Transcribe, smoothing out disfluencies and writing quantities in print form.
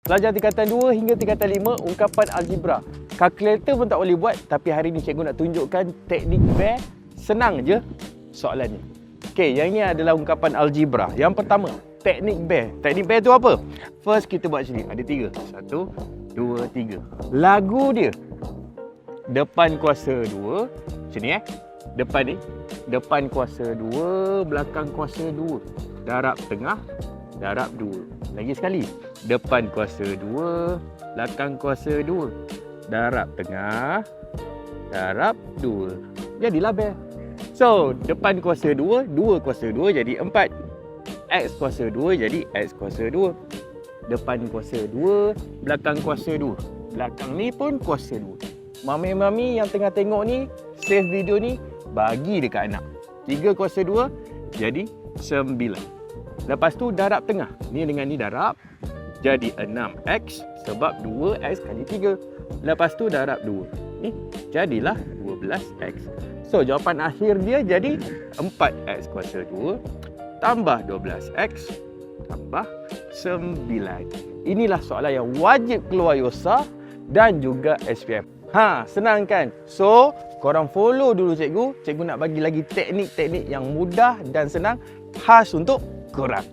Pelajar tingkatan 2 hingga tingkatan 5, ungkapan algebra. Kalkulator pun tak boleh buat, tapi hari ni cikgu nak tunjukkan teknik bear. Senang je soalan ni. Okey, yang ini adalah ungkapan algebra. Yang pertama, teknik bear. Teknik bear tu apa? First kita buat sini. Ada 3. 1, 2, 3. Lagu dia. Depan kuasa 2. Macam ni Depan ni. Depan kuasa 2, belakang kuasa 2. Darab tengah, darab 2. Lagi sekali. Depan kuasa 2, belakang kuasa 2. Darab tengah, darab 2. Jadilah bear. So, depan kuasa 2, 2 kuasa 2 jadi 4. X kuasa 2 jadi X kuasa 2. Depan kuasa 2, belakang kuasa 2. Belakang ni pun kuasa 2. Mami-mami yang tengah tengok ni, save video ni, bagi dekat anak. 3 kuasa 2 jadi 9. Lepas tu darab tengah. Ni dengan ni darab. Jadi 6X sebab 2X kali 3. Lepas tu darab 2. Ni jadilah 12X. So jawapan akhir dia jadi 4X kuasa 2 tambah 12X tambah 9. Inilah soalan yang wajib keluar YOSA dan juga SPM. Senang kan? So, korang follow dulu cikgu. Cikgu nak bagi lagi teknik-teknik yang mudah dan senang khas untuk korang.